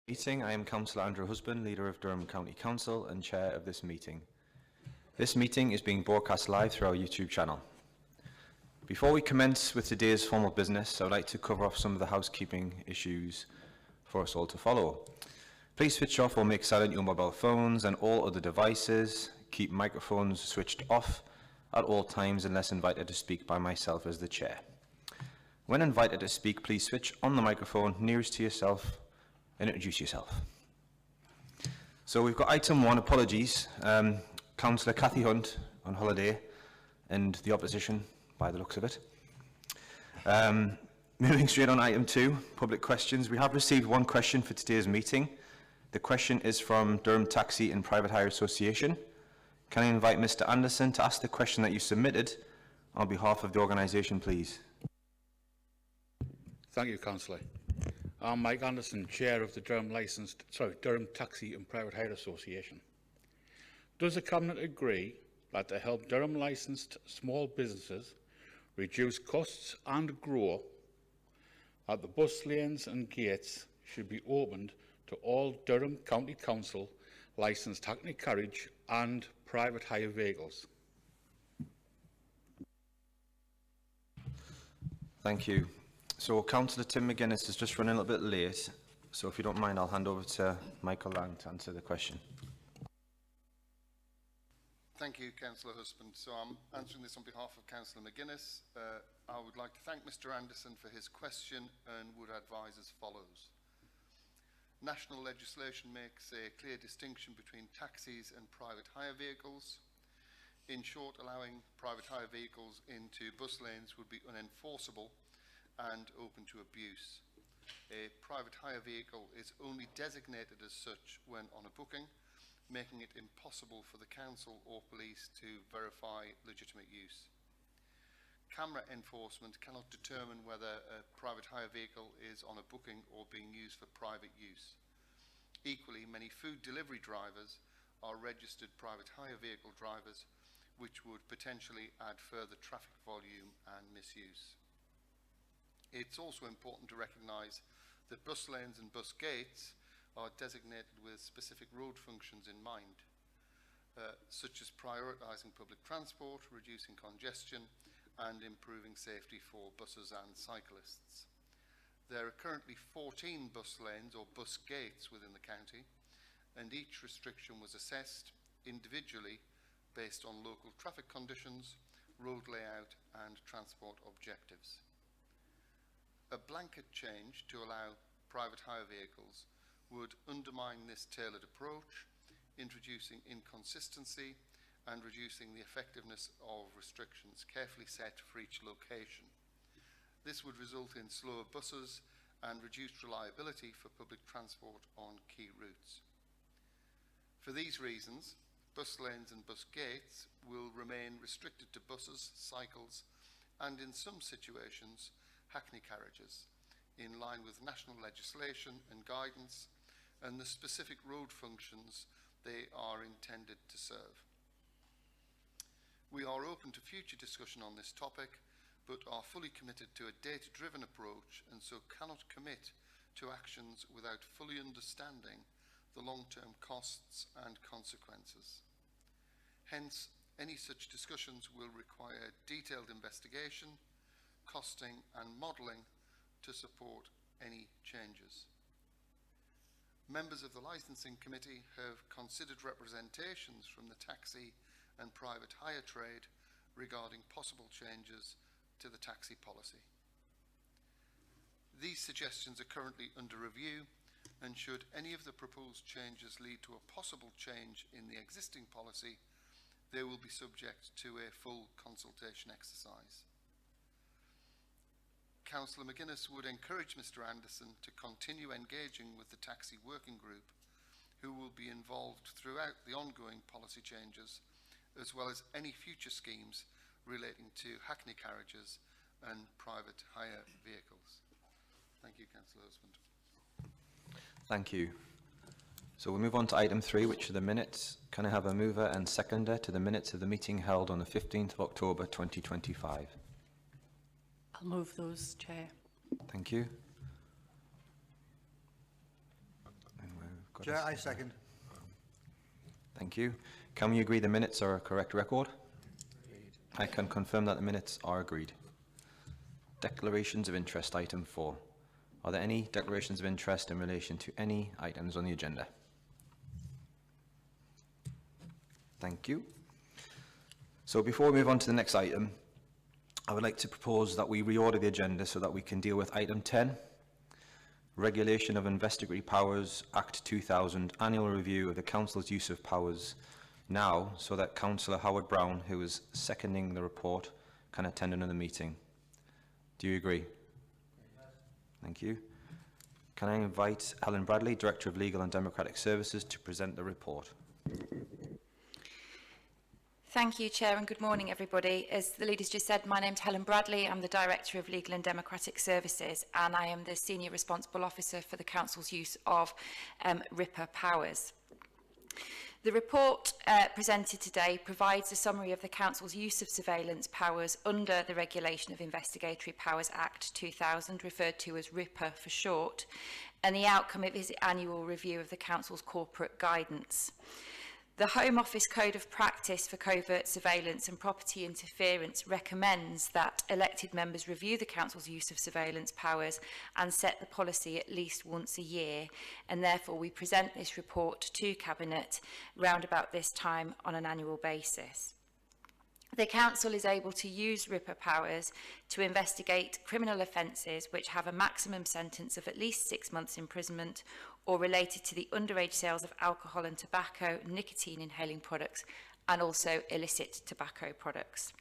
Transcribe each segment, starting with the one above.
Meeting. I am Councillor Andrew Husband, Leader of Durham County Council and Chair of this meeting. This meeting is being broadcast live through our YouTube channel. Before we commence with today's formal business, I would like to cover off some of the housekeeping issues for us all to follow. Please switch off or make silent your mobile phones and all other devices. Keep microphones switched off at all times unless invited to speak by myself as the Chair. When invited to speak, please switch on the microphone nearest to yourself and introduce yourself. So we've got item 1, apologies. Councillor Cathy Hunt on holiday and the opposition by the looks of it. Moving straight on item 2, public questions. We have received one question for today's meeting. The question is from Durham Taxi and Private Hire Association. Can I invite Mr. Anderson to ask the question that you submitted on behalf of the organisation, please? Thank you, Councillor. I'm Mike Anderson, Chair of the Durham Taxi and Private Hire Association. Does the Cabinet agree that to help Durham licensed small businesses reduce costs and grow, that the bus lanes and gates should be opened to all Durham County Council licensed hackney carriage and private hire vehicles? Thank you. So Councillor Tim McGuinness is just running a little bit late, so if you don't mind, I'll hand over to Michael Lang to answer the question. Thank you, Councillor Husband. So I'm answering this on behalf of Councillor McGuinness. I would like to thank Mr. Anderson for his question and would advise as follows. National legislation makes a clear distinction between taxis and private hire vehicles. In short, allowing private hire vehicles into bus lanes would be unenforceable and open to abuse. A private hire vehicle is only designated as such when on a booking, making it impossible for the council or police to verify legitimate use. Camera enforcement cannot determine whether a private hire vehicle is on a booking or being used for private use. Equally, many food delivery drivers are registered private hire vehicle drivers, which would potentially add further traffic volume and misuse. It's also important to recognise that bus lanes and bus gates are designated with specific road functions in mind, such as prioritising public transport, reducing congestion and improving safety for buses and cyclists. There are currently 14 bus lanes or bus gates within the county, and each restriction was assessed individually based on local traffic conditions, road layout and transport objectives. A blanket change to allow private hire vehicles would undermine this tailored approach, introducing inconsistency and reducing the effectiveness of restrictions carefully set for each location. This would result in slower buses and reduced reliability for public transport on key routes. For these reasons, bus lanes and bus gates will remain restricted to buses, cycles, and in some situations, hackney carriages, in line with national legislation and guidance and the specific road functions they are intended to serve. We are open to future discussion on this topic, but are fully committed to a data-driven approach and so cannot commit to actions without fully understanding the long-term costs and consequences. Hence, any such discussions will require detailed investigation, costing and modelling to support any changes. Members of the Licensing Committee have considered representations from the taxi and private hire trade regarding possible changes to the taxi policy. These suggestions are currently under review, and should any of the proposed changes lead to a possible change in the existing policy, they will be subject to a full consultation exercise. Councillor McGuinness would encourage Mr. Anderson to continue engaging with the taxi working group, who will be involved throughout the ongoing policy changes, as well as any future schemes relating to hackney carriages and private hire vehicles. Thank you, Councillor Husband. Thank you. So we'll move on to item 3, which are the minutes. Can I have a mover and seconder to the minutes of the meeting held on the 15th of October 2025? I'll move those, Chair. Thank you. Chair, I second. Thank you. Can we agree the minutes are a correct record? I can confirm that the minutes are agreed. Declarations of interest, item 4. Are there any declarations of interest in relation to any items on the agenda? Thank you. So before we move on to the next item, I would like to propose that we reorder the agenda so that we can deal with item 10, Regulation of Investigatory Powers Act 2000, Annual Review of the Council's Use of Powers, now, so that Councillor Howard Brown, who is seconding the report, can attend another meeting. Do you agree? Thank you. Can I invite Helen Bradley, Director of Legal and Democratic Services, to present the report? Thank you, Chair, and good morning, everybody. As the leaders just said, my name's Helen Bradley. I'm the Director of Legal and Democratic Services, and I am the Senior Responsible Officer for the Council's use of RIPA powers. The report presented today provides a summary of the Council's use of surveillance powers under the Regulation of Investigatory Powers Act 2000, referred to as RIPA for short, and the outcome of its annual review of the Council's corporate guidance. The Home Office Code of Practice for Covert Surveillance and Property Interference recommends that elected members review the Council's use of surveillance powers and set the policy at least once a year, and therefore we present this report to Cabinet round about this time on an annual basis. The Council is able to use RIPA powers to investigate criminal offences which have a maximum sentence of at least 6 months imprisonment or related to the underage sales of alcohol and tobacco, nicotine inhaling products, and also illicit tobacco products.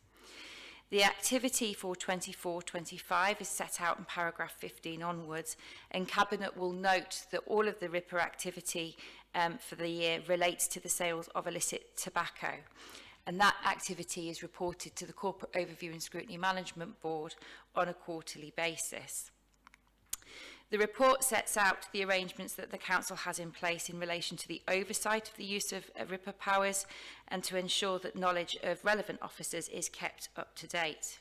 The activity for 24-25 is set out in paragraph 15 onwards, and Cabinet will note that all of the RIPA activity for the year relates to the sales of illicit tobacco. And that activity is reported to the Corporate Overview and Scrutiny Management Board on a quarterly basis. The report sets out the arrangements that the Council has in place in relation to the oversight of the use of RIPA powers and to ensure that knowledge of relevant officers is kept up to date.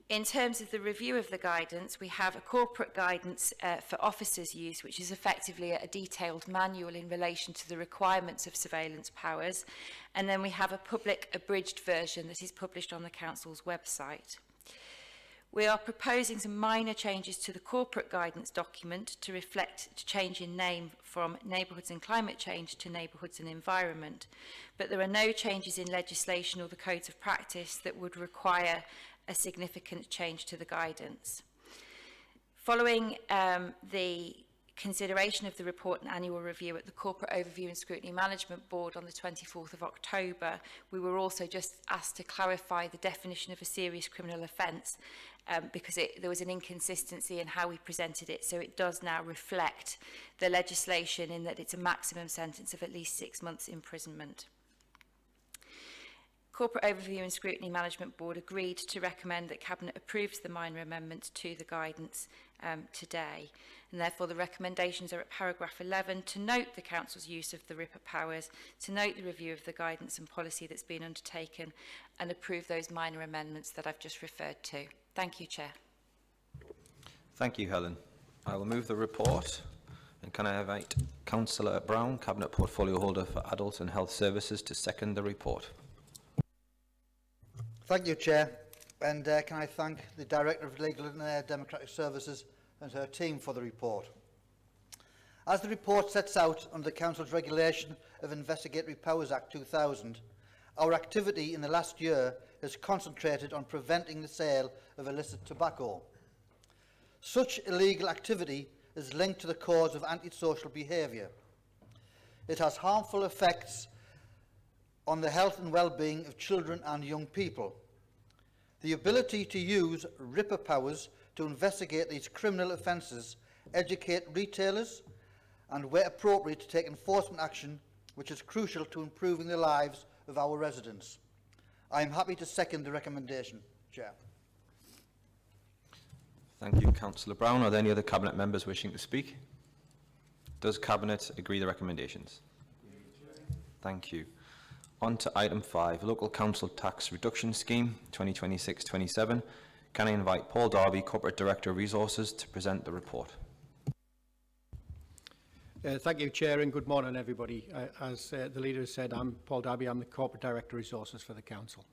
In terms of the review of the guidance, we have a corporate guidance for officers' use, which is effectively a detailed manual in relation to the requirements of surveillance powers, and then we have a public abridged version that is published on the Council's website. We are proposing some minor changes to the corporate guidance document to reflect a change in name from Neighbourhoods and Climate Change to Neighbourhoods and Environment, but there are no changes in legislation or the codes of practice that would require a significant change to the guidance. Following the consideration of the report and annual review at the Corporate Overview and Scrutiny Management Board on the 24th of October, we were also just asked to clarify the definition of a serious criminal offence because there was an inconsistency in how we presented it, so it does now reflect the legislation in that it's a maximum sentence of at least 6 months imprisonment. Corporate Overview and Scrutiny Management Board agreed to recommend that Cabinet approves the minor amendments to the guidance today. And therefore the recommendations are at paragraph 11 to note the Council's use of the RIPA powers, to note the review of the guidance and policy that's been undertaken, and approve those minor amendments that I've just referred to. Thank you, Chair. Thank you, Helen. I will move the report. And can I invite Councillor Brown, Cabinet Portfolio Holder for Adult and Health Services, to second the report? Thank you, Chair. And can I thank the Director of Legal and Democratic Services and her team for the report. As the report sets out under the Council's Regulation of Investigatory Powers Act 2000, our activity in the last year has concentrated on preventing the sale of illicit tobacco. Such illegal activity is linked to the cause of antisocial behaviour. It has harmful effects on the health and well-being of children and young people. The ability to use RIPA powers to investigate these criminal offences, educate retailers, and where appropriate to take enforcement action, which is crucial to improving the lives of our residents. I am happy to second the recommendation, Chair. Thank you, Councillor Brown. Are there any other Cabinet members wishing to speak? Does Cabinet agree the recommendations? Thank you. On to item 5, Local Council Tax Reduction Scheme 2026-27. Can I invite Paul Darby, Corporate Director of Resources, to present the report? Thank you, Chair, and good morning, everybody. As the Leader has said, I'm Paul Darby. I'm the Corporate Director of Resources for the Council.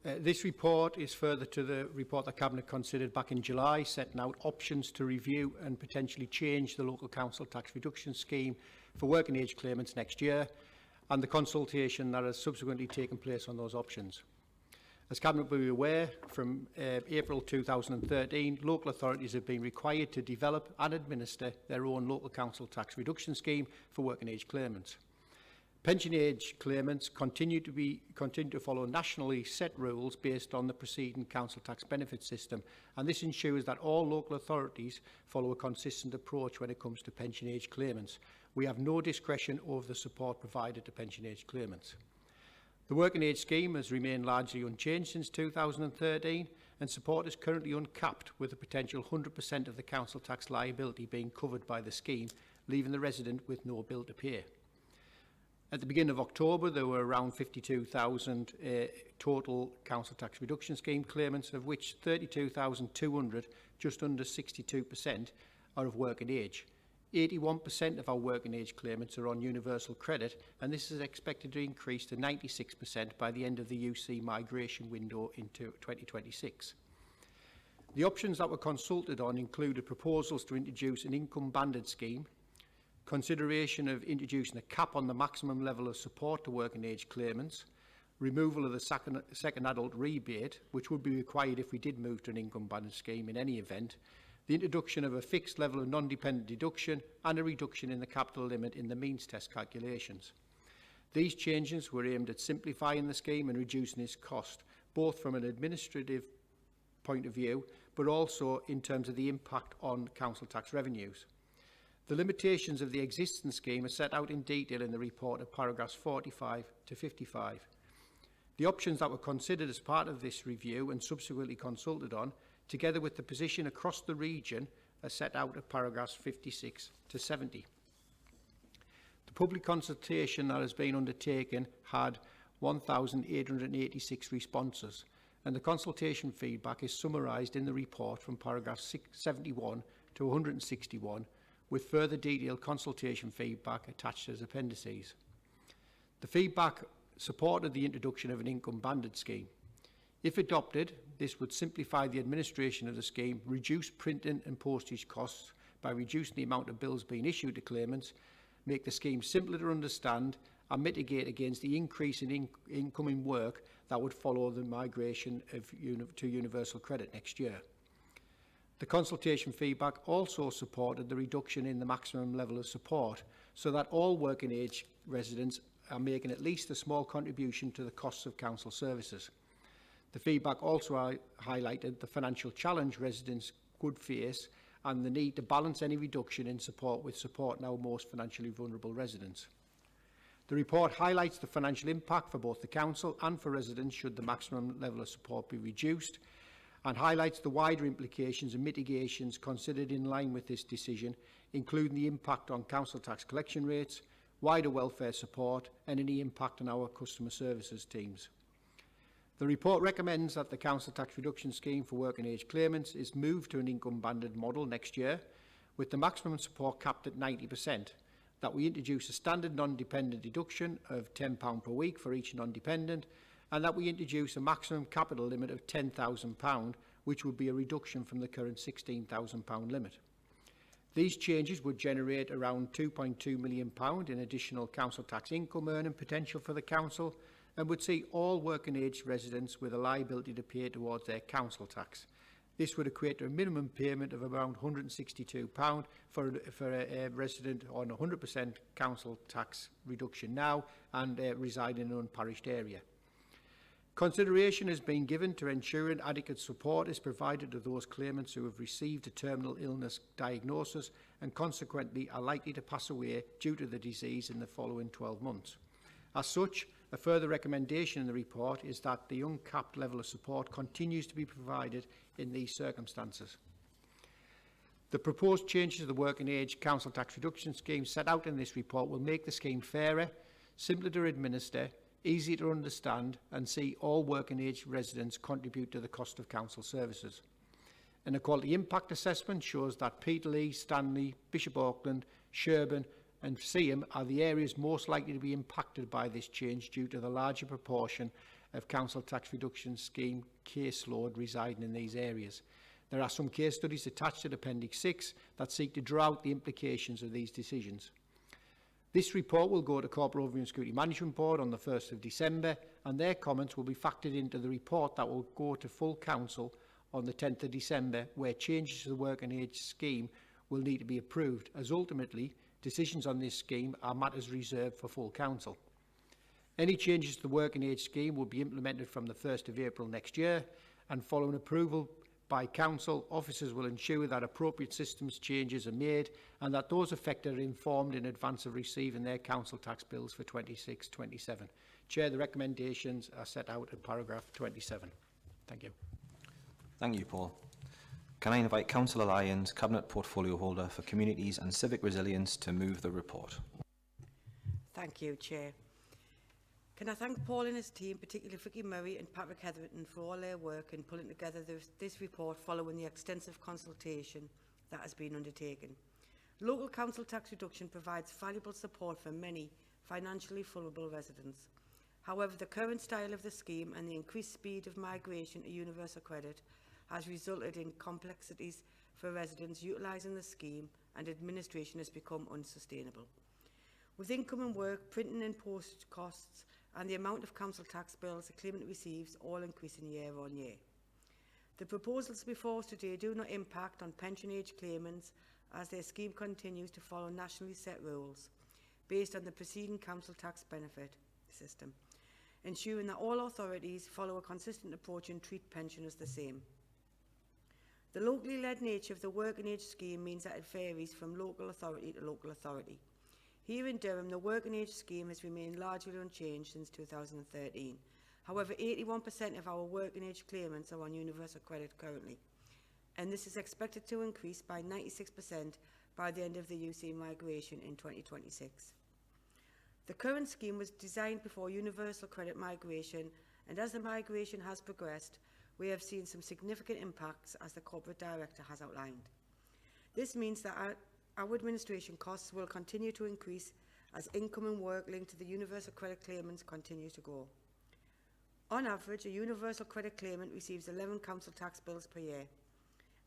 This report is further to the report that Cabinet considered back in July, setting out options to review and potentially change the local council tax reduction scheme for working age claimants next year, and the consultation that has subsequently taken place on those options. As Cabinet will be aware, from April 2013, local authorities have been required to develop and administer their own local council tax reduction scheme for working age claimants. Pension age claimants continue to follow nationally set rules based on the preceding council tax benefit system, and this ensures that all local authorities follow a consistent approach when it comes to pension age claimants. We have no discretion over the support provided to pension age claimants. The working age scheme has remained largely unchanged since 2013, and support is currently uncapped, with a potential 100% of the council tax liability being covered by the scheme, leaving the resident with no bill to pay. At the beginning of October, there were around 52,000 total council tax reduction scheme claimants, of which 32,200, just under 62%, are of working age. 81% of our working age claimants are on universal credit, and this is expected to increase to 96% by the end of the UC migration window into 2026. The options that were consulted on included proposals to introduce an income-banded scheme, consideration of introducing a cap on the maximum level of support to working age claimants, removal of the second adult rebate, which would be required if we did move to an income-banded scheme in any event, the introduction of a fixed level of non-dependent deduction, and a reduction in the capital limit in the means test calculations. These changes were aimed at simplifying the scheme and reducing its cost, both from an administrative point of view, but also in terms of the impact on council tax revenues. The limitations of the existing scheme are set out in detail in the report at paragraphs 45 to 55. The options that were considered as part of this review and subsequently consulted on, together with the position across the region, are set out at paragraphs 56 to 70. The public consultation that has been undertaken had 1,886 responses, and the consultation feedback is summarised in the report from paragraphs 71 to 161, with further detailed consultation feedback attached as appendices. The feedback supported the introduction of an income-banded scheme. If adopted, this would simplify the administration of the scheme, reduce printing and postage costs by reducing the amount of bills being issued to claimants, make the scheme simpler to understand, and mitigate against the increase in incoming work that would follow the migration to universal credit next year. The consultation feedback also supported the reduction in the maximum level of support, so that all working age residents are making at least a small contribution to the costs of council services. The feedback also highlighted the financial challenge residents could face and the need to balance any reduction in support with support now most financially vulnerable residents. The report highlights the financial impact for both the council and for residents should the maximum level of support be reduced, and highlights the wider implications and mitigations considered in line with this decision, including the impact on council tax collection rates, wider welfare support, and any impact on our customer services teams. The report recommends that the council tax reduction scheme for working age claimants is moved to an income-banded model next year, with the maximum support capped at 90%, that we introduce a standard non-dependent deduction of £10 per week for each non-dependent, and that we introduce a maximum capital limit of £10,000, which would be a reduction from the current £16,000 limit. These changes would generate around £2.2 million in additional council tax income earning potential for the council, and would see all working age residents with a liability to pay towards their council tax. This would equate to a minimum payment of around £162 for a resident on 100% council tax reduction now and reside in an unparished area. Consideration has been given to ensuring adequate support is provided to those claimants who have received a terminal illness diagnosis and consequently are likely to pass away due to the disease in the following 12 months. As such, a further recommendation in the report is that the uncapped level of support continues to be provided in these circumstances. The proposed changes to the working age council tax reduction scheme set out in this report will make the scheme fairer, simpler to administer, easy to understand, and see all working age residents contribute to the cost of council services. An equality impact assessment shows that Peterlee, Stanley, Bishop Auckland, Sherburn and Seaham are the areas most likely to be impacted by this change due to the larger proportion of council tax reduction scheme caseload residing in these areas. There are some case studies attached to Appendix 6 that seek to draw out the implications of these decisions. This report will go to Corporate Overview and Security Management Board on the 1st of December, and their comments will be factored into the report that will go to full council on the 10th of December, where changes to the Working Age scheme will need to be approved, as ultimately decisions on this scheme are matters reserved for full council. Any changes to the Working Age scheme will be implemented from the 1st of April next year, and following approval by council, officers will ensure that appropriate systems changes are made and that those affected are informed in advance of receiving their council tax bills for 26-27. Chair, the recommendations are set out in paragraph 27. Thank you. Thank you, Paul. Can I invite Councillor Lyons, Cabinet Portfolio Holder for Communities and Civic Resilience, to move the report? Thank you, Chair. Can I thank Paul and his team, particularly Vicky Murray and Patrick Hetherington, for all their work in pulling together this report following the extensive consultation that has been undertaken. Local council tax reduction provides valuable support for many financially vulnerable residents. However, the current style of the scheme and the increased speed of migration to universal credit has resulted in complexities for residents utilising the scheme, and administration has become unsustainable. With income and work, printing and post costs, and the amount of council tax bills a claimant receives all increasing year on year. The proposals before us today do not impact on pension age claimants, as their scheme continues to follow nationally set rules based on the preceding council tax benefit system, ensuring that all authorities follow a consistent approach and treat pensioners the same. The locally led nature of the Working Age scheme means that it varies from local authority to local authority. Here in Durham, the Working Age scheme has remained largely unchanged since 2013. However, 81% of our Working Age claimants are on universal credit currently, and this is expected to increase by 96% by the end of the UC migration in 2026. The current scheme was designed before universal credit migration, and as the migration has progressed, we have seen some significant impacts, as the Corporate Director has outlined. This means that our administration costs will continue to increase as income and work linked to the universal credit claimants continue to grow. On average, a universal credit claimant receives 11 council tax bills per year,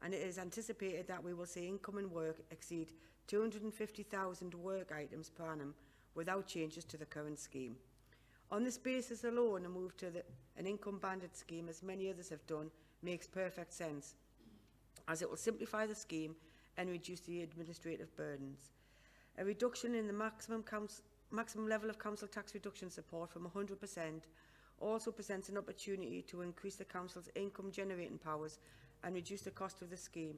and it is anticipated that we will see income and work exceed 250,000 work items per annum without changes to the current scheme. On this basis alone, a move to an income-banded scheme, as many others have done, makes perfect sense, as it will simplify the scheme and reduce the administrative burdens. A reduction in the maximum level of council tax reduction support from 100% also presents an opportunity to increase the council's income generating powers and reduce the cost of the scheme,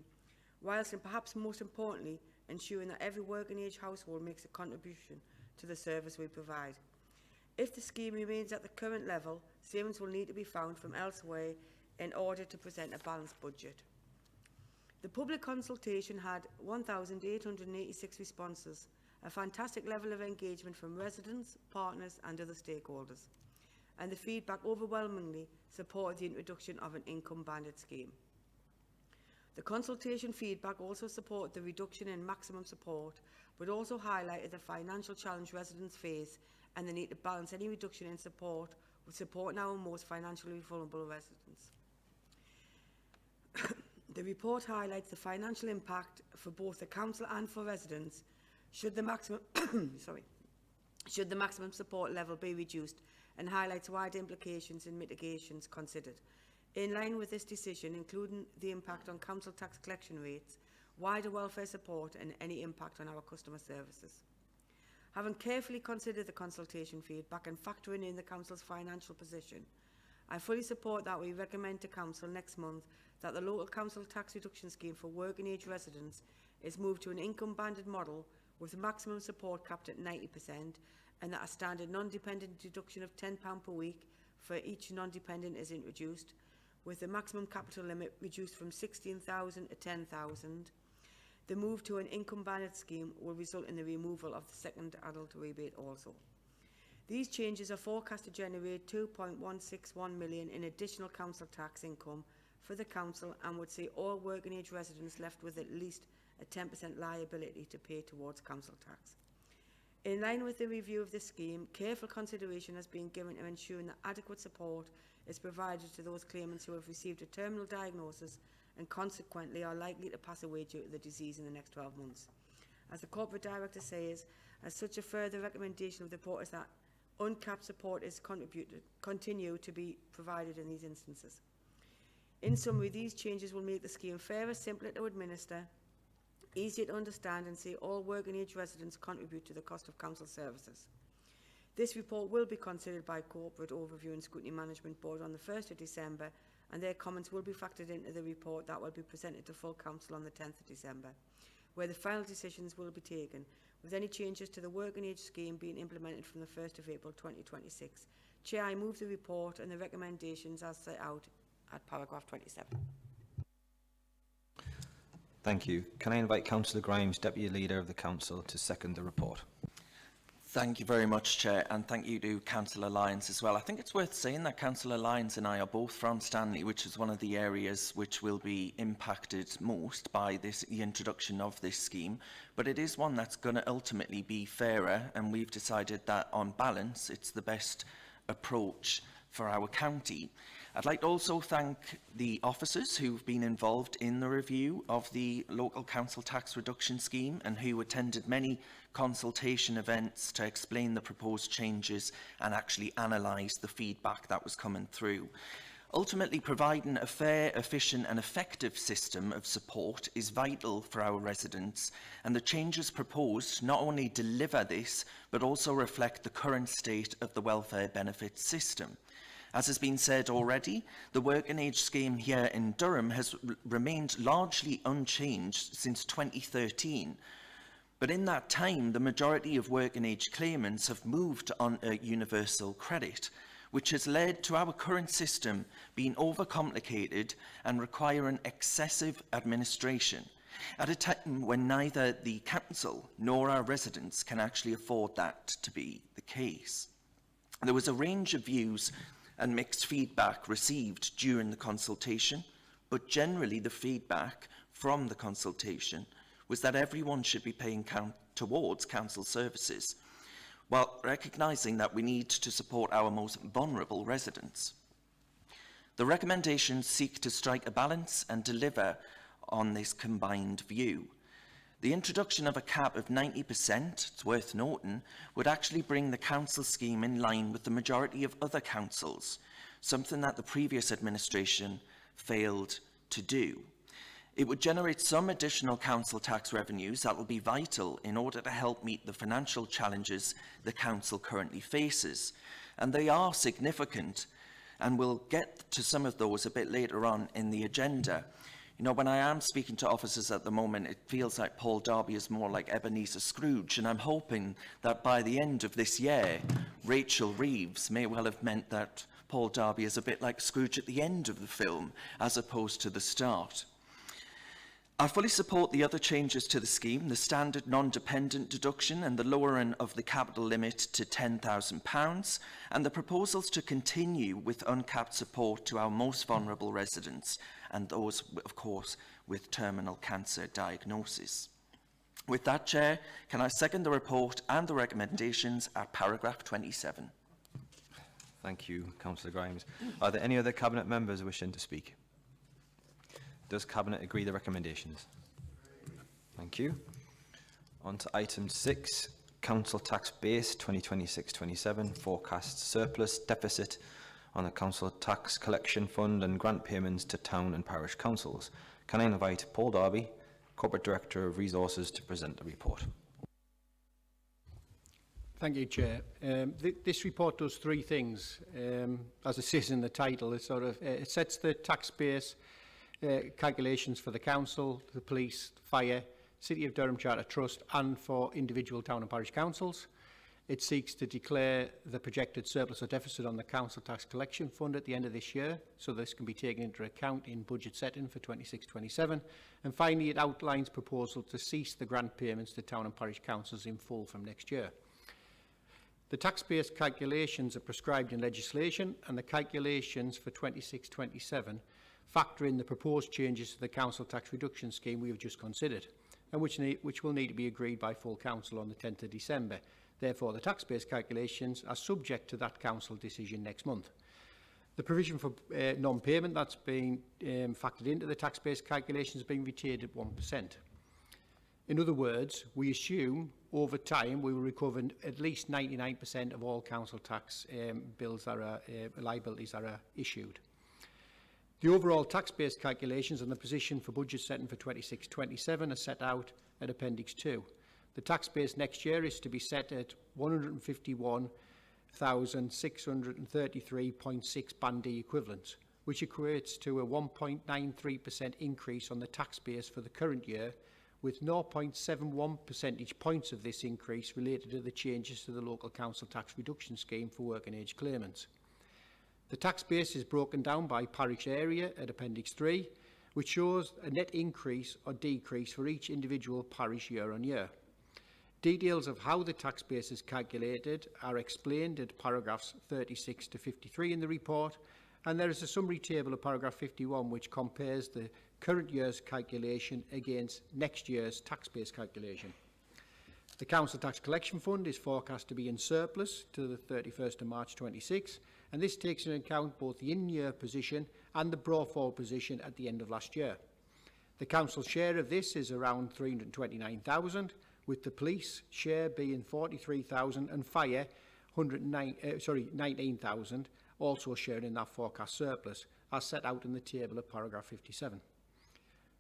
whilst, and perhaps most importantly, ensuring that every working age household makes a contribution to the service we provide. If the scheme remains at the current level, savings will need to be found from elsewhere in order to present a balanced budget. The public consultation had 1,886 responses, a fantastic level of engagement from residents, partners and other stakeholders, and the feedback overwhelmingly supported the introduction of an income-banded scheme. The consultation feedback also supported the reduction in maximum support, but also highlighted the financial challenge residents face and the need to balance any reduction in support with supporting our most financially vulnerable residents. The report highlights the financial impact for both the council and for residents should the maximum should the maximum support level be reduced, and highlights wide implications and mitigations considered. In line with this decision, including the impact on council tax collection rates, wider welfare support and any impact on our customer services. Having carefully considered the consultation feedback and factoring in the council's financial position, I fully support that we recommend to council next month that the local council tax reduction scheme for working age residents is moved to an income-banded model with maximum support capped at 90%, and that a standard non-dependent deduction of £10 per week for each non-dependent is introduced, with the maximum capital limit reduced from 16,000 to 10,000. The move to an income-banded scheme will result in the removal of the second adult rebate also. These changes are forecast to generate £2.161 million in additional council tax income for the council, and would see all working age residents left with at least a 10% liability to pay towards council tax. In line with the review of the scheme, careful consideration has been given to ensuring that adequate support is provided to those claimants who have received a terminal diagnosis and consequently are likely to pass away due to the disease in the next 12 months. As the Corporate Director says, as such, a further recommendation of the report is that uncapped support is continue to be provided in these instances. In summary, these changes will make the scheme fairer, simpler to administer, easier to understand, and see all working age residents contribute to the cost of council services. This report will be considered by Corporate Overview and Scrutiny Management Board on the 1st of December, and their comments will be factored into the report that will be presented to full council on the 10th of December, where the final decisions will be taken, with any changes to the working age scheme being implemented from the 1st of April 2026. Chair, I move the report and the recommendations as set out at paragraph 27. Thank you. Can I invite Councillor Grimes, Deputy Leader of the Council, to second the report? Thank you very much, Chair, and thank you to Councillor Lyons as well. I think it's worth saying that Councillor Lyons and I are both from Stanley, which is one of the areas which will be impacted most by the introduction of this scheme, but it is one that's going to ultimately be fairer, and we've decided that on balance it's the best approach for our county. I'd like to also thank the officers who've been involved in the review of the local council tax reduction scheme and who attended many consultation events to explain the proposed changes and actually analyse the feedback that was coming through. Ultimately, providing a fair, efficient and effective system of support is vital for our residents, and the changes proposed not only deliver this, but also reflect the current state of the welfare benefits system. As has been said already, the working age scheme here in Durham has remained largely unchanged since 2013. But in that time, the majority of working age claimants have moved on a universal credit, which has led to our current system being overcomplicated and requiring excessive administration, at a time when neither the council nor our residents can actually afford that to be the case. There was a range of views and mixed feedback received during the consultation, but generally the feedback from the consultation was that everyone should be paying towards council services, while recognising that we need to support our most vulnerable residents. The recommendations seek to strike a balance and deliver on this combined view. The introduction of a cap of 90%, it's worth noting, would actually bring the council scheme in line with the majority of other councils, something that the previous administration failed to do. It would generate some additional council tax revenues that will be vital in order to help meet the financial challenges the council currently faces. And they are significant, and we'll get to some of those a bit later on in the agenda. You know, when I am speaking to officers at the moment, it feels like Paul Darby is more like Ebenezer Scrooge, and I'm hoping that by the end of this year, Rachel Reeves may well have meant that Paul Darby is a bit like Scrooge at the end of the film, as opposed to the start. I fully support the other changes to the scheme, the standard non-dependent deduction and the lowering of the capital limit to £10,000, and the proposals to continue with uncapped support to our most vulnerable residents, and those, of course, with terminal cancer diagnosis. With that, Chair, can I second the report and the recommendations at paragraph 27? Thank you, Councillor Grimes. Are there any other Cabinet members wishing to speak? Does Cabinet agree the recommendations? Thank you. On to item 6, Council Tax Base 2026-27, forecast surplus deficit on the Council Tax Collection Fund and grant payments to town and parish councils. Can I invite Paul Darby, Corporate Director of Resources, to present the report? Thank you, Chair. This report does three things. As it says in the title, it sets the tax base calculations for the council, the police, fire, City of Durham Charter Trust and for individual town and parish councils. It seeks to declare the projected surplus or deficit on the Council Tax Collection Fund at the end of this year, so this can be taken into account in budget setting for 26-27. And finally, it outlines proposal to cease the grant payments to town and parish councils in full from next year. The tax-based calculations are prescribed in legislation, and the calculations for 26-27 factor in the proposed changes to the Council Tax Reduction Scheme we have just considered. and which will need to be agreed by full council on the 10th of December. Therefore, the tax base calculations are subject to that council decision next month. The provision for non-payment that's been factored into the tax base calculations has been retained at 1%. In other words, we assume over time we will recover at least 99% of all council tax bills that are liabilities that are issued. The overall tax base calculations and the position for budget setting for 26-27 are set out at Appendix 2. The tax base next year is to be set at 151,633.6 Band D equivalents, which equates to a 1.93% increase on the tax base for the current year, with 0.71 percentage points of this increase related to the changes to the local council tax reduction scheme for working age claimants. The tax base is broken down by parish area at Appendix 3, which shows a net increase or decrease for each individual parish year on year. Details of how the tax base is calculated are explained at paragraphs 36 to 53 in the report, and there is a summary table of paragraph 51 which compares the current year's calculation against next year's tax base calculation. The Council Tax Collection Fund is forecast to be in surplus to the 31st of March 26, and this takes into account both the in-year position and the brought forward position at the end of last year. The Council's share of this is around 329,000, with the police share being 43,000 and fire 19,000 also shared in that forecast surplus, as set out in the table of paragraph 57.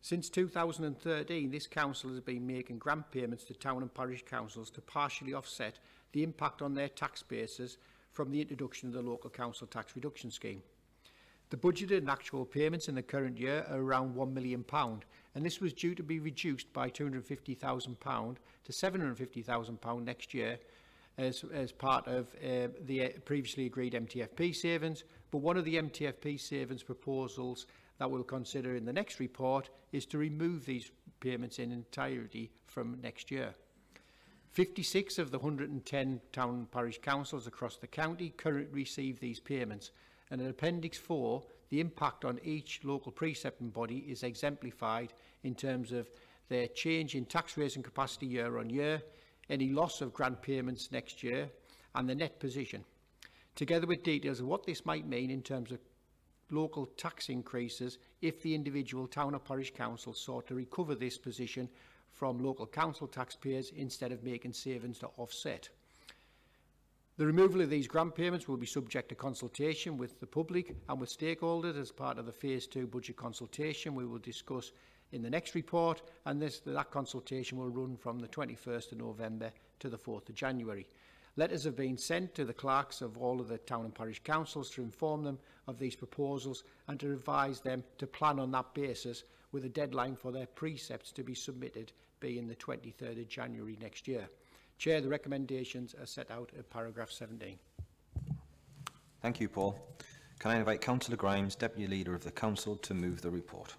Since 2013, this council has been making grant payments to town and parish councils to partially offset the impact on their tax bases from the introduction of the local council tax reduction scheme. The budgeted and actual payments in the current year are around £1 million, and this was due to be reduced by £250,000 to £750,000 next year as part of the previously agreed MTFP savings. But one of the MTFP savings proposals that we'll consider in the next report is to remove these payments in entirety from next year. 56 of the 110 town and parish councils across the county currently receive these payments, and in Appendix 4, the impact on each local precepting body is exemplified in terms of their change in tax raising capacity year on year, any loss of grant payments next year, and the net position, together with details of what this might mean in terms of local tax increases if the individual town or parish council sought to recover this position from local council taxpayers instead of making savings to offset. The removal of these grant payments will be subject to consultation with the public and with stakeholders as part of the Phase 2 budget consultation we will discuss in the next report, and that consultation will run from the 21st of November to the 4th of January. Letters have been sent to the clerks of all of the town and parish councils to inform them of these proposals and to advise them to plan on that basis, with a deadline for their precepts to be submitted being the 23rd of January next year. Chair, the recommendations are set out at paragraph 17. Thank you, Paul. Can I invite Councillor Grimes, Deputy Leader of the Council, to move the report?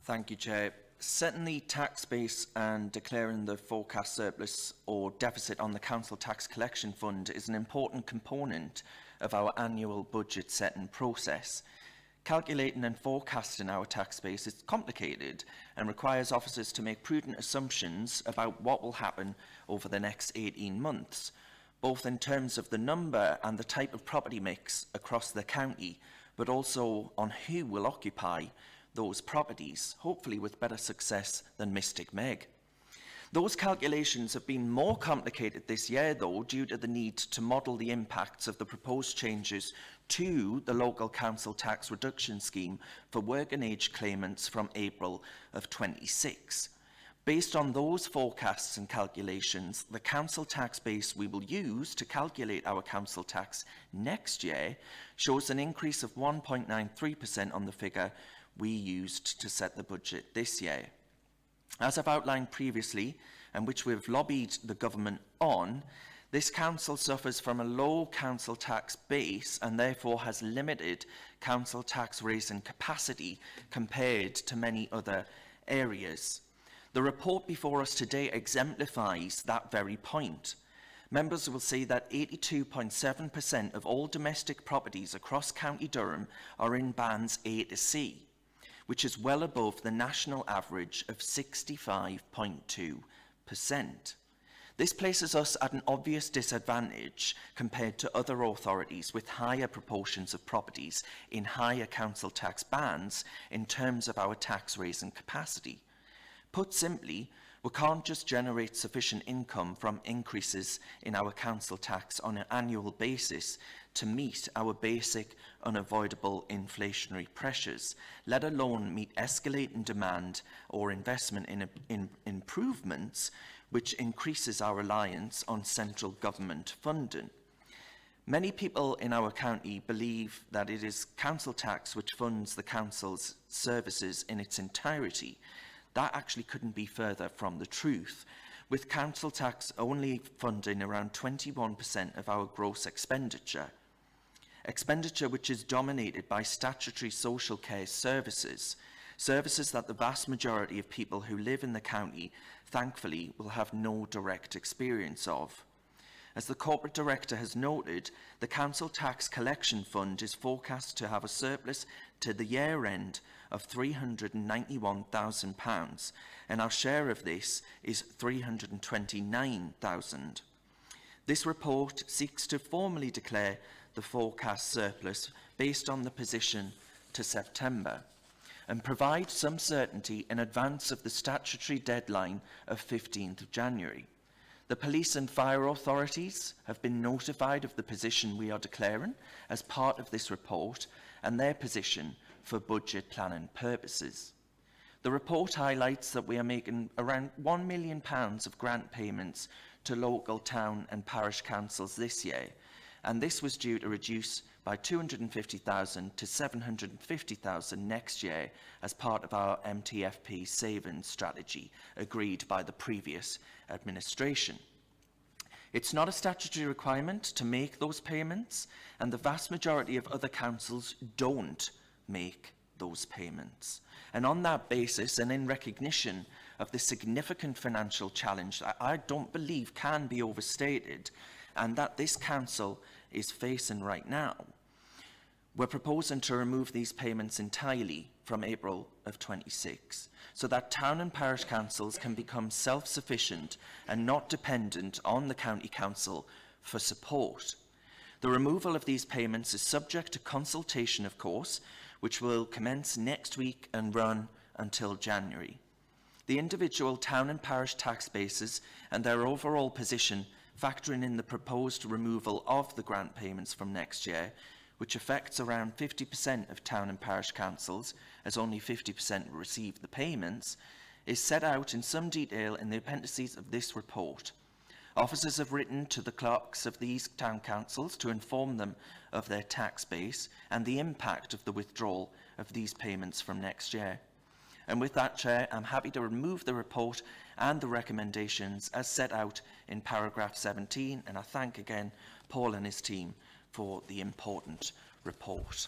Thank you, Chair. Setting the tax base and declaring the forecast surplus or deficit on the Council Tax Collection Fund is an important component of our annual budget setting process. Calculating and forecasting our tax base is complicated and requires officers to make prudent assumptions about what will happen over the next 18 months, both in terms of the number and the type of property mix across the county, but also on who will occupy those properties, hopefully with better success than Mystic Meg. Those calculations have been more complicated this year, though, due to the need to model the impacts of the proposed changes to the local council tax reduction scheme for working age claimants from April of 26. Based on those forecasts and calculations, the council tax base we will use to calculate our council tax next year shows an increase of 1.93% on the figure we used to set the budget this year. As I've outlined previously, and which we've lobbied the government on, this council suffers from a low council tax base and therefore has limited council tax raising capacity compared to many other areas. The report before us today exemplifies that very point. Members will see that 82.7% of all domestic properties across County Durham are in bands A to C, which is well above the national average of 65.2%. This places us at an obvious disadvantage compared to other authorities with higher proportions of properties in higher council tax bands in terms of our tax raising capacity. Put simply, we can't just generate sufficient income from increases in our council tax on an annual basis to meet our basic unavoidable inflationary pressures, let alone meet escalating demand or investment in improvements which increases our reliance on central government funding. Many people in our county believe that it is council tax which funds the council's services in its entirety. That actually couldn't be further from the truth, with council tax only funding around 21% of our gross expenditure. Expenditure which is dominated by statutory social care services, services that the vast majority of people who live in the county, thankfully, will have no direct experience of. As the Corporate Director has noted, the Council Tax Collection Fund is forecast to have a surplus to the year end of £391,000, and our share of this is £329,000. This report seeks to formally declare the forecast surplus based on the position to September and provide some certainty in advance of the statutory deadline of 15th of January. The police and fire authorities have been notified of the position we are declaring as part of this report and their position for budget planning purposes. The report highlights that we are making around £1 million of grant payments to local town and parish councils this year, and this was due to reduce by £250,000 to £750,000 next year as part of our MTFP savings strategy agreed by the previous administration. It's not a statutory requirement to make those payments, and the vast majority of other councils don't make those payments. And on that basis, and in recognition of the significant financial challenge that I don't believe can be overstated, and that this council is facing right now, we're proposing to remove these payments entirely from April of 26, so that town and parish councils can become self-sufficient and not dependent on the county council for support. The removal of these payments is subject to consultation, of course, which will commence next week and run until January. The individual town and parish tax bases and their overall position, factoring in the proposed removal of the grant payments from next year, which affects around 50% of town and parish councils, as only 50% receive the payments, is set out in some detail in the appendices of this report. Officers have written to the clerks of these town councils to inform them of their tax base and the impact of the withdrawal of these payments from next year. And with that, Chair, I'm happy to remove the report and the recommendations as set out in paragraph 17, and I thank again Paul and his team for the important report.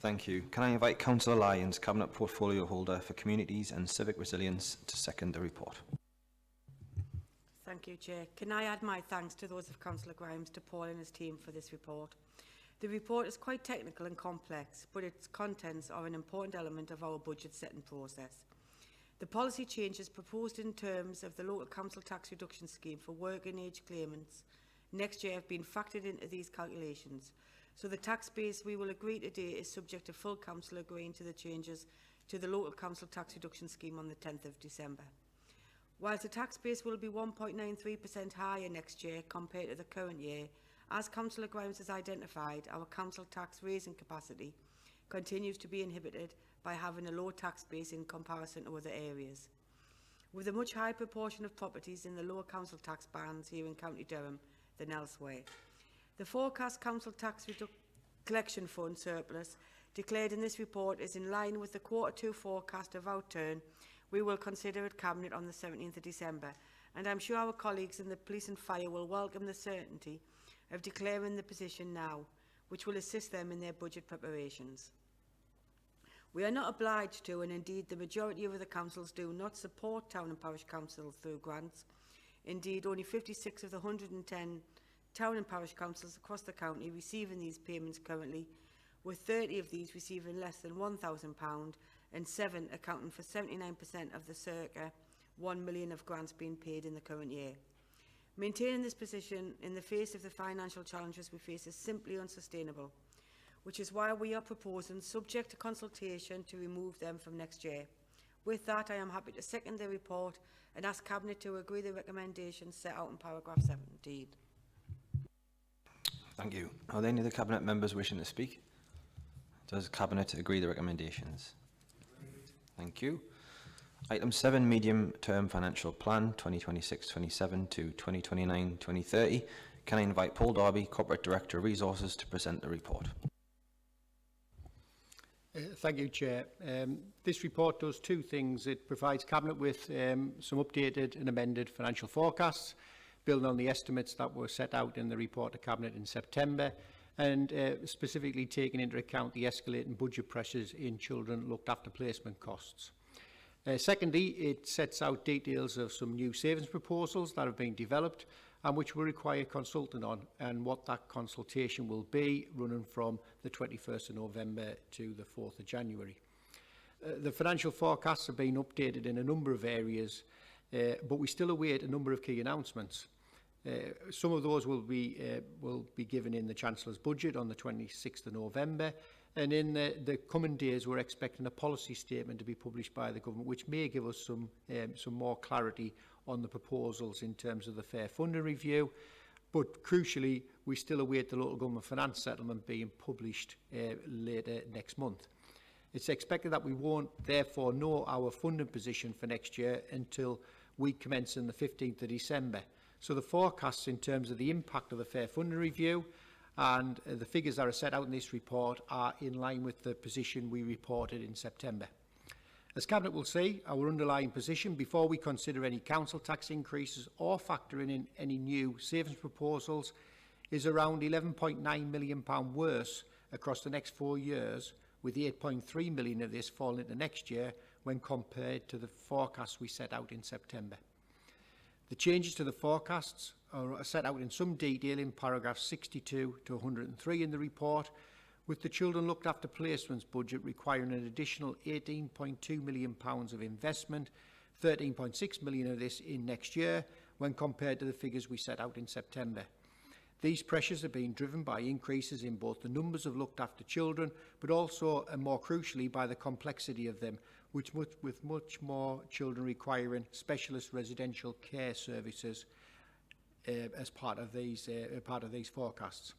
Thank you. Can I invite Councillor Lyons, Cabinet Portfolio Holder for Communities and Civic Resilience, to second the report? Thank you, Chair. Can I add my thanks to those of Councillor Grimes, to Paul and his team for this report. The report is quite technical and complex, but its contents are an important element of our budget setting process. The policy changes proposed in terms of the local council tax reduction scheme for working age claimants next year have been factored into these calculations, so the tax base we will agree today is subject to full council agreeing to the changes to the local council tax reduction scheme on the 10th of December. Whilst the tax base will be 1.93% higher next year compared to the current year, as Councillor Grimes has identified, our council tax raising capacity continues to be inhibited by having a low tax base in comparison to other areas. With a much higher proportion of properties in the lower council tax bands here in County Durham than elsewhere, the forecast council tax collection fund surplus declared in this report is in line with the Q2 forecast of outturn we will consider at Cabinet on the 17th of December, and I'm sure our colleagues in the police and fire will welcome the certainty of declaring the position now, which will assist them in their budget preparations. We are not obliged to, and indeed the majority of the councils do not support town and parish councils through grants. Indeed, only 56 of the 110 town and parish councils across the county receiving these payments currently with 30 of these receiving less than £1,000 and 7 accounting for 79% of the circa 1 million of grants being paid in the current year. Maintaining this position in the face of the financial challenges we face is simply unsustainable, which is why we are proposing, subject to consultation, to remove them from next year. With that, I am happy to second the report and ask Cabinet to agree the recommendations set out in paragraph 17. Thank you. Are there any other Cabinet members wishing to speak? Does Cabinet agree the recommendations? Thank you. Item 7, Medium-Term Financial Plan 2026-27 to 2029-2030. Can I invite Paul Darby, Corporate Director of Resources, to present the report? Thank you, Chair. This report does two things. It provides Cabinet with some updated and amended financial forecasts, building on the estimates that were set out in the report to Cabinet in September, and specifically taking into account the escalating budget pressures in children looked after placement costs. Secondly, it sets out details of some new savings proposals that have been developed and which will require consulting on, and what that consultation will be, running from the 21st of November to the 4th of January. The financial forecasts have been updated in a number of areas, but we still await a number of key announcements. Some of those will be given in the Chancellor's budget on the 26th of November, and in the coming days we're expecting a policy statement to be published by the Government, which may give us some more clarity on the proposals in terms of the fair funding review. But crucially, we still await the local government finance settlement being published later next month. It's expected that we won't therefore know our funding position for next year until week commencing the 15th of December. So the forecasts in terms of the impact of the fair funding review and the figures that are set out in this report are in line with the position we reported in September. As Cabinet will see, our underlying position before we consider any council tax increases or factor in any new savings proposals is around £11.9 million worse across the next 4 years, with £8.3 million of this falling into next year when compared to the forecasts we set out in September. The changes to the forecasts are set out in some detail in paragraphs 62 to 103 in the report, with the children looked after placements budget requiring an additional £18.2 million of investment, £13.6 million of this in next year, when compared to the figures we set out in September. These pressures are being driven by increases in both the numbers of looked after children, but also, and more crucially, by the complexity of them, with much more children requiring specialist residential care services as part of these forecasts.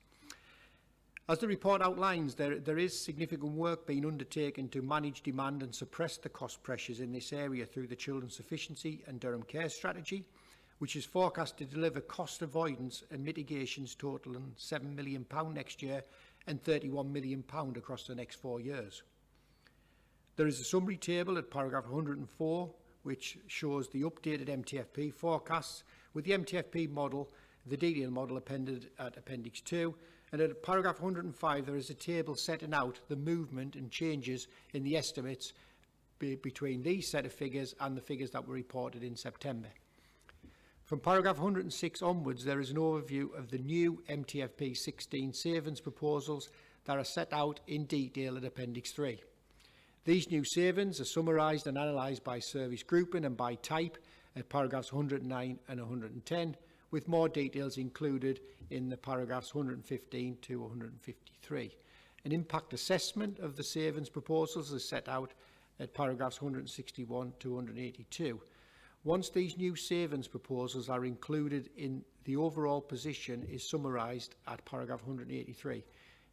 As the report outlines, there is significant work being undertaken to manage demand and suppress the cost pressures in this area through the Children's Sufficiency and Durham Care Strategy, which is forecast to deliver cost avoidance and mitigations totalling £7 million next year and £31 million across the next 4 years. There is a summary table at paragraph 104, which shows the updated MTFP forecasts, with the MTFP model, the detailed model, appended at Appendix 2, and at paragraph 105 there is a table setting out the movement and changes in the estimates between these set of figures and the figures that were reported in September. From paragraph 106 onwards, there is an overview of the new MTFP 16 savings proposals that are set out in detail at Appendix 3. These new savings are summarised and analysed by service grouping and by type at paragraphs 109 and 110, with more details included in the paragraphs 115 to 153. An impact assessment of the savings proposals is set out at paragraphs 161 to 182. Once these new savings proposals are included in the overall position is summarised at paragraph 183.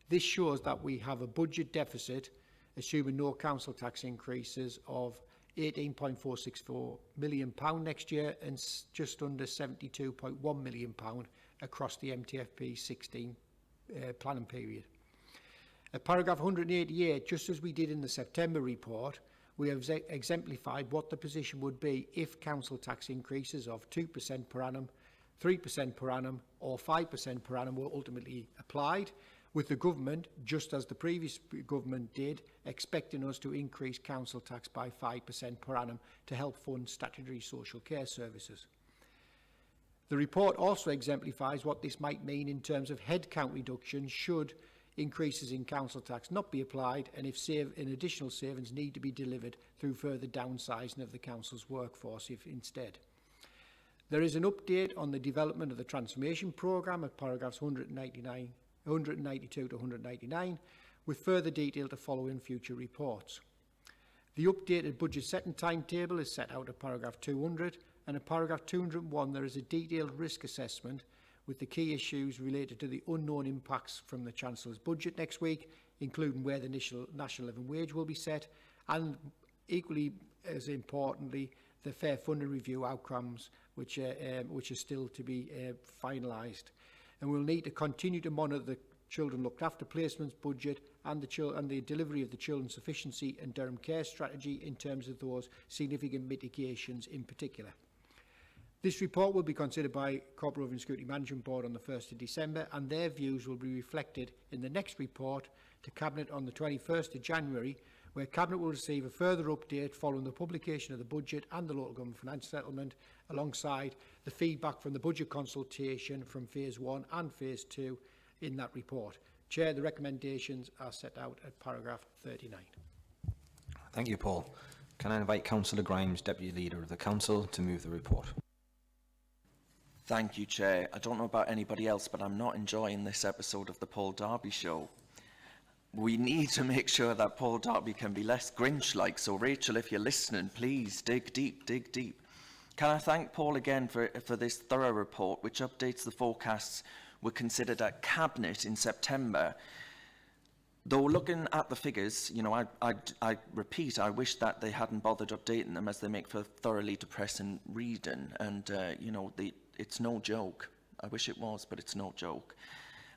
This shows that we have a budget deficit, assuming no council tax increases, of £18.464 million next year and just under £72.1 million across the MTFP 16 planning period. At paragraph 188, just as we did in the September report, we have exemplified what the position would be if council tax increases of 2% per annum, 3% per annum or 5% per annum were ultimately applied, with the government, just as the previous government did, expecting us to increase council tax by 5% per annum to help fund statutory social care services. The report also exemplifies what this might mean in terms of headcount reduction should increases in council tax not be applied, and if additional savings need to be delivered through further downsizing of the council's workforce if instead. There is an update on the development of the transformation programme at paragraphs 192 to 199, with further detail to follow in future reports. The updated budget setting timetable is set out at paragraph 200, and at paragraph 201 there is a detailed risk assessment with the key issues related to the unknown impacts from the Chancellor's budget next week, including where the national living wage will be set, and equally as importantly, the fair funding review outcomes, which are still to be finalised. And we'll need to continue to monitor the Children Looked After Placements budget and the delivery of the Children's Sufficiency and Durham Care Strategy in terms of those significant mitigations in particular. This report will be considered by Corporate Overhead and Scrutiny Management Board on the 1st of December, and their views will be reflected in the next report to Cabinet on the 21st of January, where Cabinet will receive a further update following the publication of the budget and the local government finance settlement, alongside the feedback from the budget consultation from Phase 1 and Phase 2 in that report. Chair, the recommendations are set out at paragraph 39. Thank you, Paul. Can I invite Councillor Grimes, Deputy Leader of the Council, to move the report? Thank you, Chair. I don't know about anybody else, but I'm not enjoying this episode of the Paul Darby Show. We need to make sure that Paul Darby can be less Grinch-like. So, Rachel, if you're listening, please dig deep, dig deep. Can I thank Paul again for this thorough report, which updates the forecasts were considered at Cabinet in September. Though looking at the figures, you know, I repeat, I wish that they hadn't bothered updating them, as they make for thoroughly depressing reading. And, you know, it's no joke. I wish it was, but it's no joke.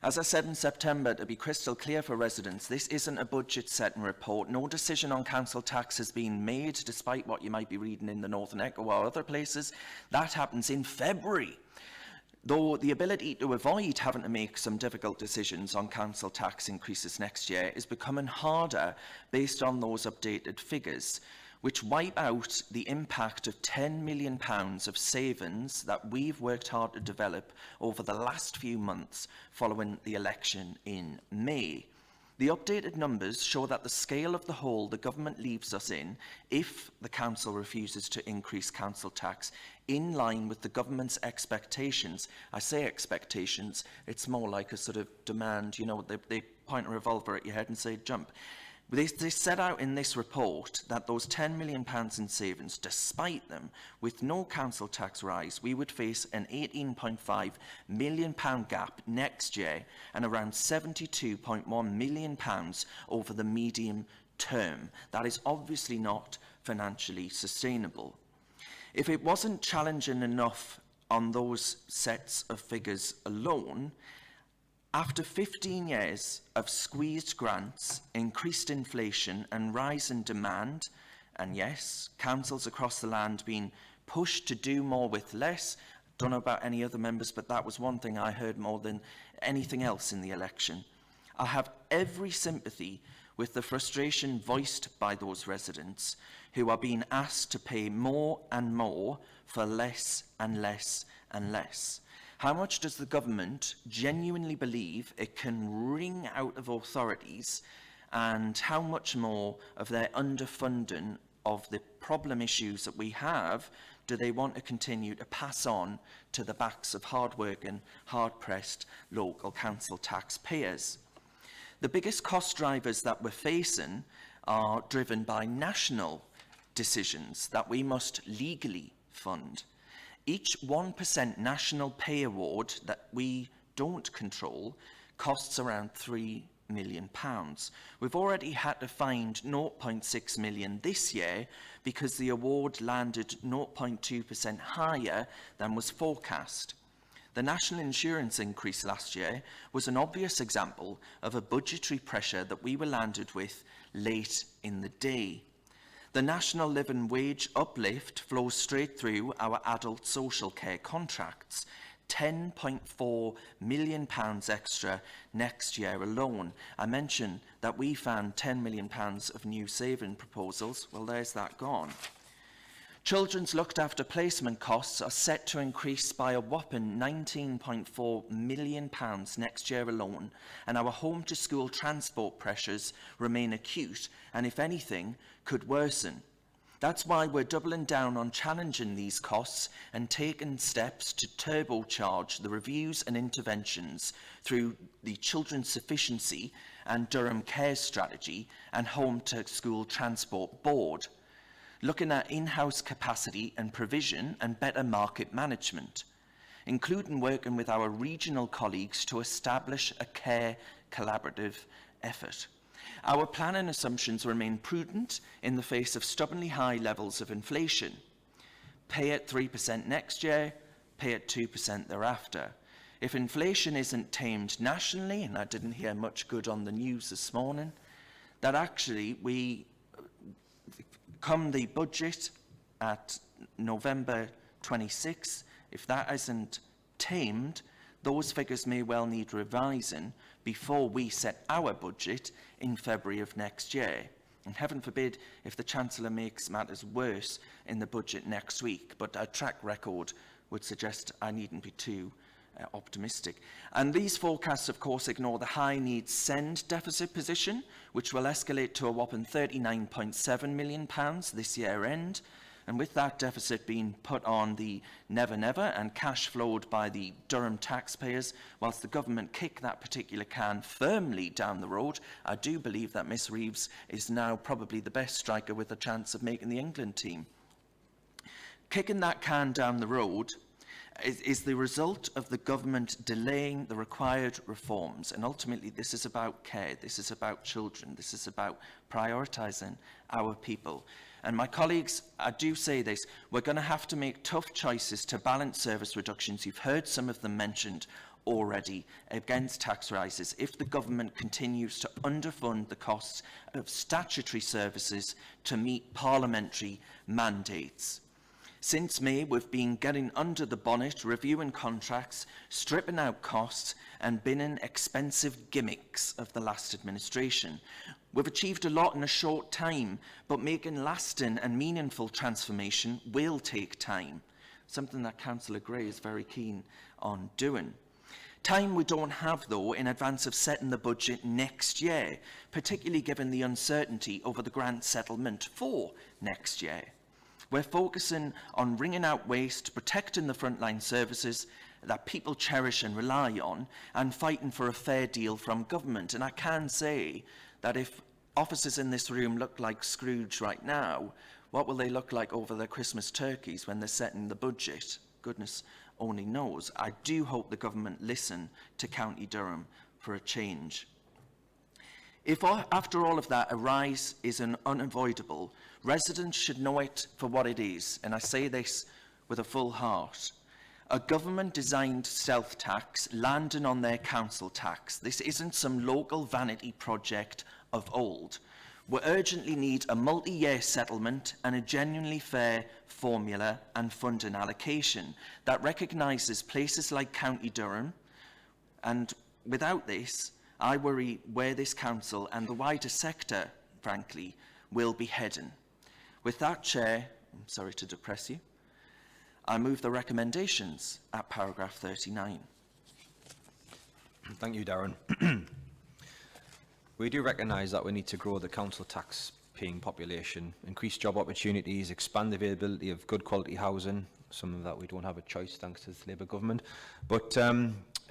As I said in September, to be crystal clear for residents, this isn't a budget-setting report. No decision on council tax has been made, despite what you might be reading in the Northern Echo or other places. That happens in February. Though the ability to avoid having to make some difficult decisions on council tax increases next year is becoming harder based on those updated figures, which wipe out the impact of £10 million of savings that we've worked hard to develop over the last few months following the election in May. The updated numbers show that the scale of the hole the government leaves us in, if the council refuses to increase council tax, in line with the government's expectations. I say expectations, it's more like a sort of demand, you know, they point a revolver at your head and say jump. They set out in this report that those £10 million in savings, despite them, with no council tax rise, we would face an £18.5 million gap next year and around £72.1 million over the medium term. That is obviously not financially sustainable. If it wasn't challenging enough on those sets of figures alone, after 15 years of squeezed grants, increased inflation and rise in demand, and yes, councils across the land being pushed to do more with less, don't know about any other members, but that was one thing I heard more than anything else in the election. I have every sympathy with the frustration voiced by those residents who are being asked to pay more and more for less and less and less. How much does the government genuinely believe it can wring out of authorities, and how much more of their underfunding of the problem issues that we have do they want to continue to pass on to the backs of hard-working, hard-pressed local council taxpayers? The biggest cost drivers that we're facing are driven by national decisions that we must legally fund. Each 1% national pay award that we don't control costs around £3 million. We've already had to find 0.6 million this year because the award landed 0.2% higher than was forecast. The national insurance increase last year was an obvious example of a budgetary pressure that we were landed with late in the day. The national living wage uplift flows straight through our adult social care contracts, £10.4 million extra next year alone. I mentioned that we found £10 million of new saving proposals. Well, there's that gone. Children's looked after placement costs are set to increase by a whopping £19.4 million next year alone, and our home to school transport pressures remain acute and, if anything, could worsen. That's why we're doubling down on challenging these costs and taking steps to turbocharge the reviews and interventions through the Children's Sufficiency and Durham Care Strategy and Home to School Transport Board, looking at in-house capacity and provision and better market management, including working with our regional colleagues to establish a care collaborative effort. Our planning assumptions remain prudent in the face of stubbornly high levels of inflation. Pay at 3% next year, pay at 2% thereafter. If inflation isn't tamed nationally, and I didn't hear much good on the news this morning, that actually come the budget at November 26, if that isn't tamed, those figures may well need revising before we set our budget in February of next year. And heaven forbid if the Chancellor makes matters worse in the budget next week, but our track record would suggest I needn't be too optimistic. And these forecasts, of course, ignore the high needs send deficit position, which will escalate to a whopping £39.7 million this year end. And with that deficit being put on the Never Never and cash flowed by the Durham taxpayers, whilst the government kick that particular can firmly down the road, I do believe that Miss Reeves is now probably the best striker with a chance of making the England team. Kicking that can down the road is the result of the government delaying the required reforms. And ultimately, this is about care, this is about children, this is about prioritising our people. And my colleagues, I do say this, we're going to have to make tough choices to balance service reductions. You've heard some of them mentioned already against tax rises if the government continues to underfund the costs of statutory services to meet parliamentary mandates. Since May, we've been getting under the bonnet, reviewing contracts, stripping out costs and binning expensive gimmicks of the last administration. We've achieved a lot in a short time, but making lasting and meaningful transformation will take time, something that Councillor Gray is very keen on doing. Time we don't have, though, in advance of setting the budget next year, particularly given the uncertainty over the grant settlement for next year. We're focusing on wringing out waste, protecting the frontline services that people cherish and rely on, and fighting for a fair deal from government. And I can say that if officers in this room look like Scrooge right now, what will they look like over their Christmas turkeys when they're setting the budget? Goodness only knows. I do hope the government listen to County Durham for a change. If after all of that a rise is unavoidable, residents should know it for what it is, and I say this with a full heart. A government-designed stealth tax landing on their council tax. This isn't some local vanity project of old. We urgently need a multi-year settlement and a genuinely fair formula and funding allocation that recognises places like County Durham, and without this, I worry where this council and the wider sector, frankly, will be heading. With that, Chair, I'm sorry to depress you, I move the recommendations at paragraph 39. Thank you, Darren. We do recognise that we need to grow the council tax-paying population, increase job opportunities, expand the availability of good quality housing, some of that we don't have a choice thanks to the Labour government, but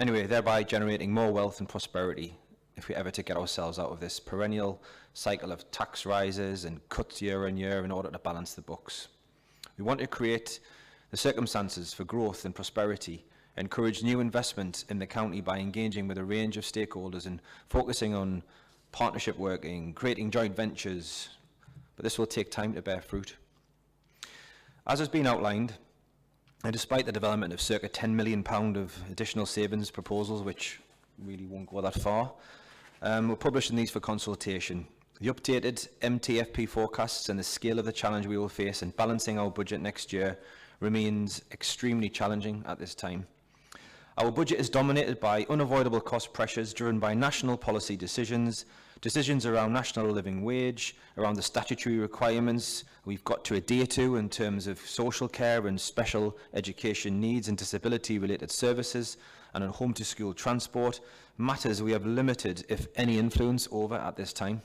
anyway, thereby generating more wealth and prosperity if we ever to get ourselves out of this perennial cycle of tax rises and cuts year on year in order to balance the books. We want to create the circumstances for growth and prosperity, encourage new investment in the county by engaging with a range of stakeholders and focusing on partnership working, creating joint ventures, but this will take time to bear fruit. As has been outlined, and despite the development of circa £10 million of additional savings proposals, which really won't go that far, we're publishing these for consultation. The updated MTFP forecasts and the scale of the challenge we will face in balancing our budget next year remains extremely challenging at this time. Our budget is dominated by unavoidable cost pressures driven by national policy decisions, decisions around national living wage, around the statutory requirements we've got to adhere to in terms of social care and special education needs and disability-related services, and on home-to-school transport, matters we have limited, if any, influence over at this time.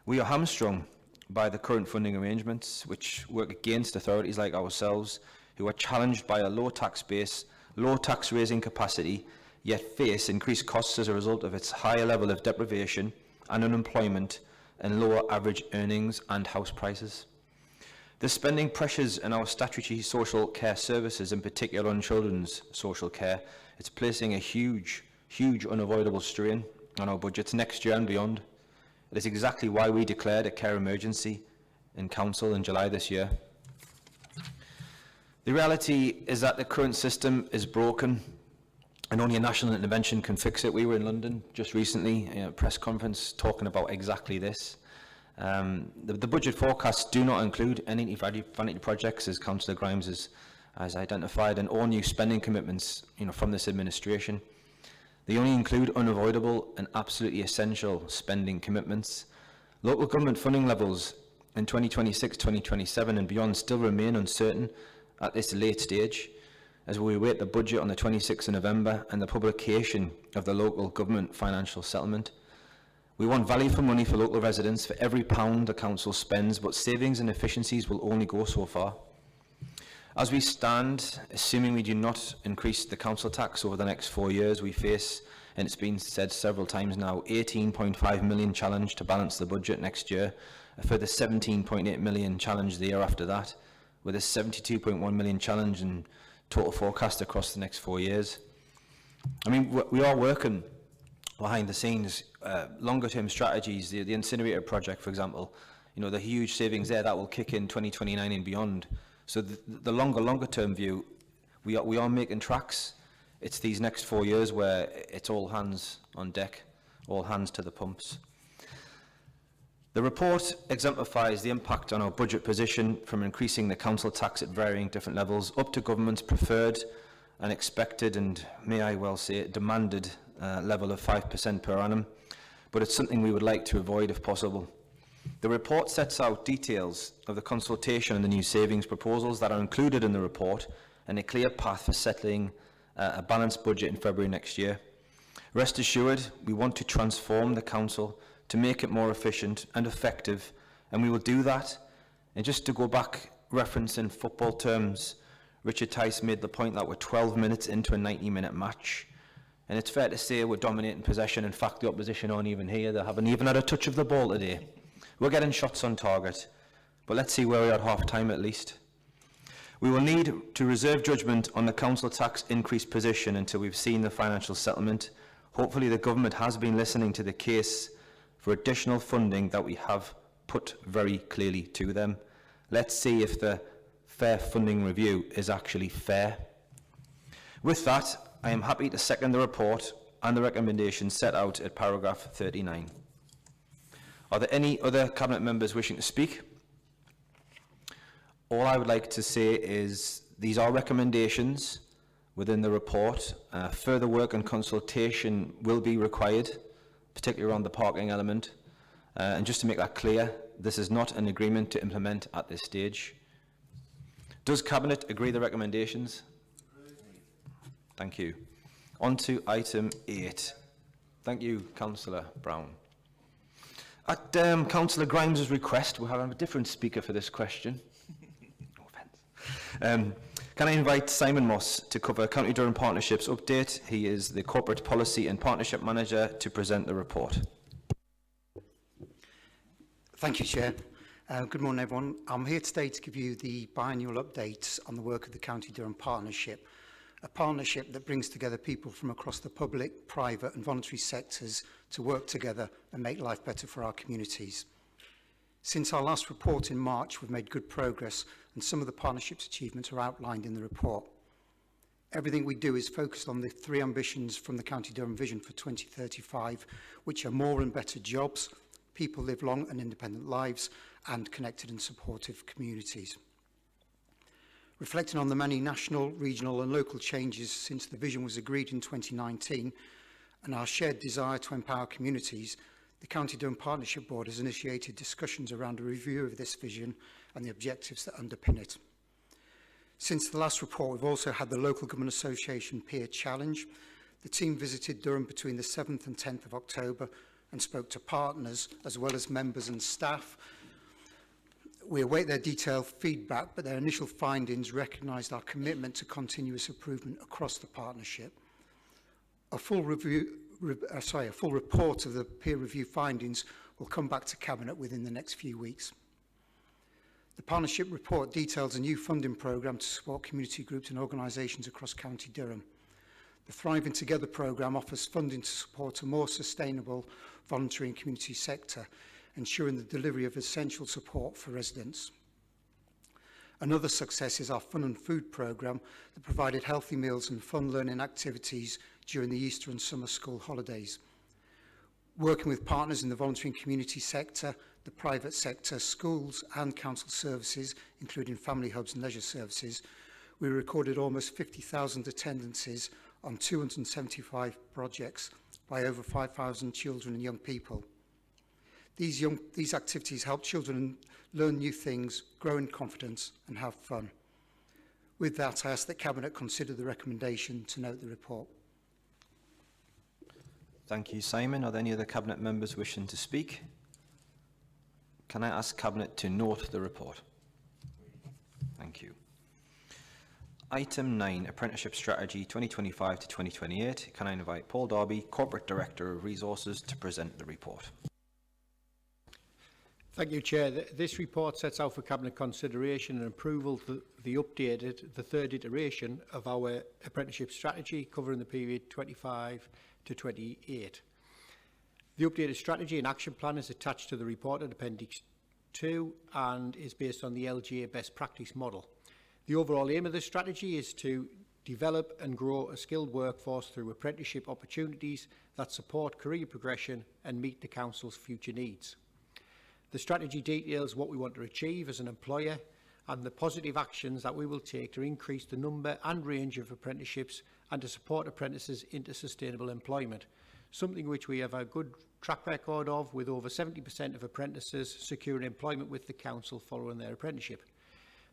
We are hamstrung by the current funding arrangements, which work against authorities like ourselves, who are challenged by a low tax base, low tax raising capacity, yet face increased costs as a result of its higher level of deprivation and unemployment and lower average earnings and house prices. The spending pressures in our statutory social care services, in particular on children's social care, it's placing a huge unavoidable strain on our budgets next year and beyond. It is exactly why we declared a care emergency in Council in July this year. The reality is that the current system is broken and only a national intervention can fix it. We were in London just recently in a press conference talking about exactly this. The budget forecasts do not include any vanity projects, as Councillor Grimes has identified, and all new spending commitments from this administration. They only include unavoidable and absolutely essential spending commitments. Local government funding levels in 2026, 2027 and beyond still remain uncertain at this late stage, as we await the budget on the 26th of November and the publication of the local government financial settlement. We want value for money for local residents for every pound the council spends, but savings and efficiencies will only go so far. As we stand, assuming we do not increase the council tax over the next 4 years, we face, and it's been said several times now, 18.5 million challenge to balance the budget next year, a further 17.8 million challenge the year after that, with a 72.1 million challenge in total forecast across the next 4 years. I mean, we are working behind the scenes, longer-term strategies, the incinerator project, for example, the huge savings there, that will kick in 2029 and beyond. So the longer-term view, we are making tracks. It's these next 4 years where it's all hands on deck, all hands to the pumps. The report exemplifies the impact on our budget position, from increasing the council tax at varying different levels up to government's preferred and expected, and may I well say demanded, level of 5% per annum, but it's something we would like to avoid if possible. The report sets out details of the consultation and the new savings proposals that are included in the report, and a clear path for settling a balanced budget in February next year. Rest assured, we want to transform the council to make it more efficient and effective, and we will do that. And just to go back, reference in football terms, Richard Tice made the point that we're 12 minutes into a 90-minute match, and it's fair to say we're dominating possession. In fact, the opposition aren't even here. They haven't even had a touch of the ball today. We're getting shots on target, but let's see where we are at half-time at least. We will need to reserve judgment on the council tax increase position until we've seen the financial settlement. Hopefully the government has been listening to the case for additional funding that we have put very clearly to them. Let's see if the fair funding review is actually fair. With that, I am happy to second the report and the recommendations set out at paragraph 39. Are there any other Cabinet members wishing to speak? All I would like to say is these are recommendations within the report. Further work and consultation will be required, particularly around the parking element. And just to make that clear, this is not an agreement to implement at this stage. Does Cabinet agree the recommendations? Thank you. On to item 8. Thank you, Councillor Brown. At Councillor Grimes' request, we'll have a different speaker for this question. No offence. Can I invite Simon Moss to cover County Durham Partnerships update? He is the Corporate Policy and Partnership Manager to present the report. Thank you, Chair. Good morning, everyone. I'm here today to give you the biannual updates on the work of the County Durham Partnership, a partnership that brings together people from across the public, private and voluntary sectors to work together and make life better for our communities. Since our last report in March, we've made good progress, and some of the partnership's achievements are outlined in the report. Everything we do is focused on the 3 ambitions from the County Durham Vision for 2035, which are more and better jobs, people live long and independent lives, and connected and supportive communities. Reflecting on the many national, regional and local changes since the vision was agreed in 2019 and our shared desire to empower communities, the County Durham Partnership Board has initiated discussions around a review of this vision and the objectives that underpin it. Since the last report, we've also had the Local Government Association Peer Challenge. The team visited Durham between the 7th and 10th of October and spoke to partners as well as members and staff. We await their detailed feedback, but their initial findings recognised our commitment to continuous improvement across the partnership. A full report of the peer review findings will come back to Cabinet within the next few weeks. The partnership report details a new funding programme to support community groups and organisations across County Durham. The Thriving Together programme offers funding to support a more sustainable voluntary and community sector, ensuring the delivery of essential support for residents. Another success is our Fun and Food programme that provided healthy meals and fun learning activities during the Easter and summer school holidays. Working with partners in the voluntary and community sector, the private sector, schools and council services, including family hubs and leisure services, we recorded almost 50,000 attendances on 275 projects by over 5,000 children and young people. These activities help children learn new things, grow in confidence and have fun. With that, I ask that Cabinet consider the recommendation to note the report. Thank you, Simon. Are there any other Cabinet members wishing to speak? Can I ask Cabinet to note the report? Thank you. Item 9, Apprenticeship Strategy 2025 to 2028. Can I invite Paul Darby, Corporate Director of Resources, to present the report? Thank you, Chair. This report sets out for Cabinet consideration and approval the third iteration of our apprenticeship strategy covering the period 25 to 28. The updated strategy and action plan is attached to the report at Appendix 2 and is based on the LGA best practice model. The overall aim of this strategy is to develop and grow a skilled workforce through apprenticeship opportunities that support career progression and meet the Council's future needs. The strategy details what we want to achieve as an employer and the positive actions that we will take to increase the number and range of apprenticeships and to support apprentices into sustainable employment, something which we have a good track record of, with over 70% of apprentices securing employment with the Council following their apprenticeship.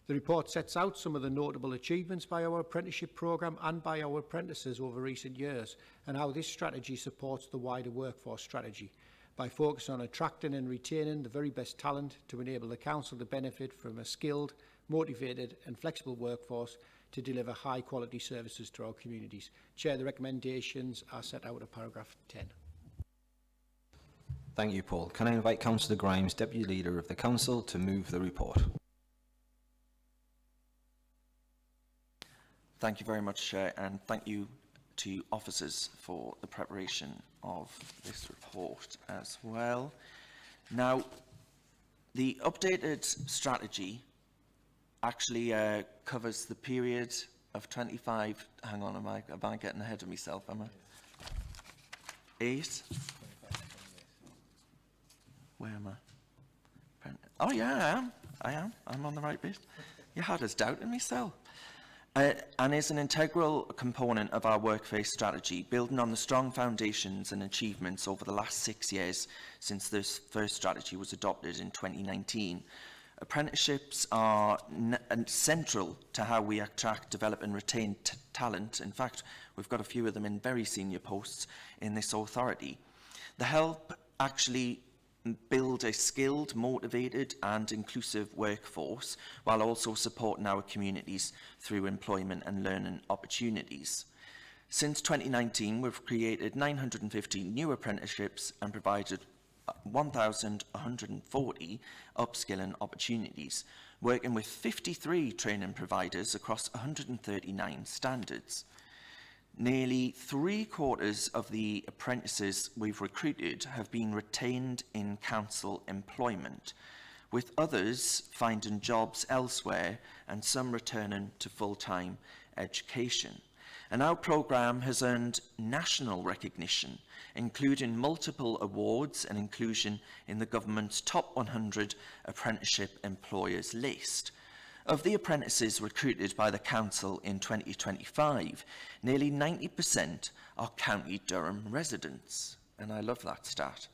The report sets out some of the notable achievements by our apprenticeship programme and by our apprentices over recent years, and how this strategy supports the wider workforce strategy by focusing on attracting and retaining the very best talent to enable the Council to benefit from a skilled, motivated and flexible workforce to deliver high quality services to our communities. Chair, the recommendations are set out at paragraph 10. Thank you, Paul. Can I invite Councillor Grimes, Deputy Leader of the Council, to move the report? Thank you very much, Chair, and thank you to officers for the preparation of this report as well. Now, the updated strategy actually covers the period of 25, hang on, am I getting ahead of myself, am I? 8? Where am I? Oh yeah, I am. I'm on the right bit. You had us doubting myself. And is an integral component of our workplace strategy, building on the strong foundations and achievements over the last 6 years since this first strategy was adopted in 2019. Apprenticeships are central to how we attract, develop and retain talent. In fact, we've got a few of them in very senior posts in this authority. They help actually build a skilled, motivated and inclusive workforce, while also supporting our communities through employment and learning opportunities. Since 2019, we've created 950 new apprenticeships and provided 1,140 upskilling opportunities, working with 53 training providers across 139 standards. Nearly 3/4 of the apprentices we've recruited have been retained in council employment, with others finding jobs elsewhere and some returning to full-time education. And our programme has earned national recognition, including multiple awards and inclusion in the government's top 100 apprenticeship employers list. Of the apprentices recruited by the Council in 2025, nearly 90% are County Durham residents, and I love that stat.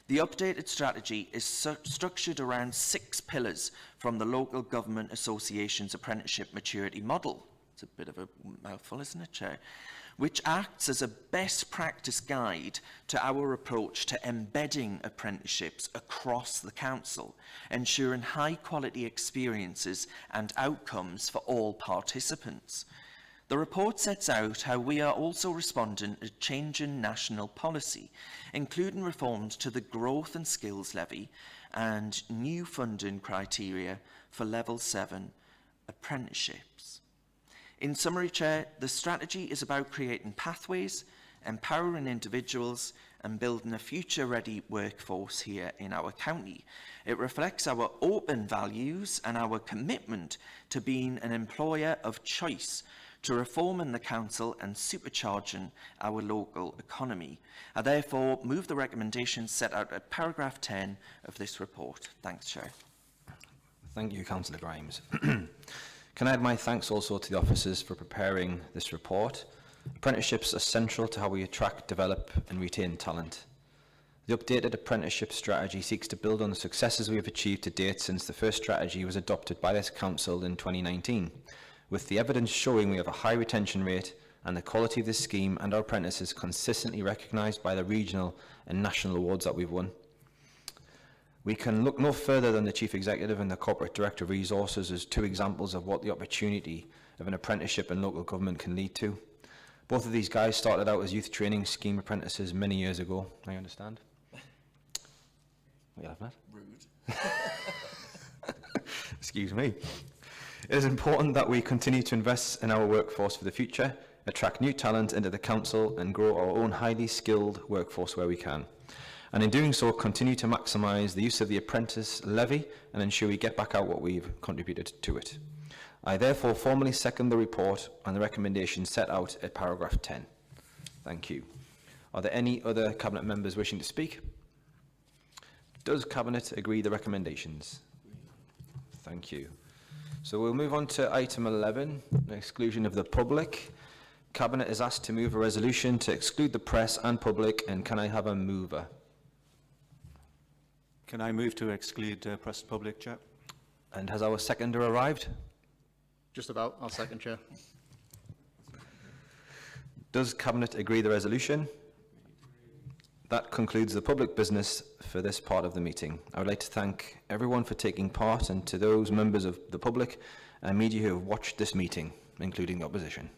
The updated strategy is structured around 6 pillars from the Local Government Association's Apprenticeship Maturity Model. It's a bit of a mouthful, isn't it, Chair? Which acts as a best practice guide to our approach to embedding apprenticeships across the Council, ensuring high quality experiences and outcomes for all participants. The report sets out how we are also responding to changing national policy, including reforms to the Growth and Skills Levy and new funding criteria for Level 7 apprenticeships. In summary, Chair, the strategy is about creating pathways, empowering individuals and building a future-ready workforce here in our county. It reflects our open values and our commitment to being an employer of choice, to reforming the Council and supercharging our local economy. I therefore move the recommendations set out at paragraph 10 of this report. Thanks, Chair. Thank you, Councillor Grimes. Can I add my thanks also to the officers for preparing this report? Apprenticeships are central to how we attract, develop and retain talent. The updated apprenticeship strategy seeks to build on the successes we have achieved to date since the first strategy was adopted by this Council in 2019, with the evidence showing we have a high retention rate and the quality of this scheme and our apprentices consistently recognised by the regional and national awards that we've won. We can look no further than the Chief Executive and the Corporate Director of Resources as 2 examples of what the opportunity of an apprenticeship in local government can lead to. Both of these guys started out as youth training scheme apprentices many years ago, I understand. What are you laughing at? Rude. Excuse me. It is important that we continue to invest in our workforce for the future, attract new talent into the Council and grow our own highly skilled workforce where we can. And in doing so, continue to maximise the use of the apprentice levy and ensure we get back out what we've contributed to it. I therefore formally second the report and the recommendations set out at paragraph 10. Thank you. Are there any other Cabinet members wishing to speak? Does Cabinet agree the recommendations? Thank you. So we'll move on to item 11, exclusion of the public. Cabinet is asked to move a resolution to exclude the press and public, and can I have a mover? Can I move to exclude press and public, Chair? And has our seconder arrived? Just about. I'll second, Chair. Does Cabinet agree the resolution? That concludes the public business for this part of the meeting. I would like to thank everyone for taking part and to those members of the public and media who have watched this meeting, including the opposition.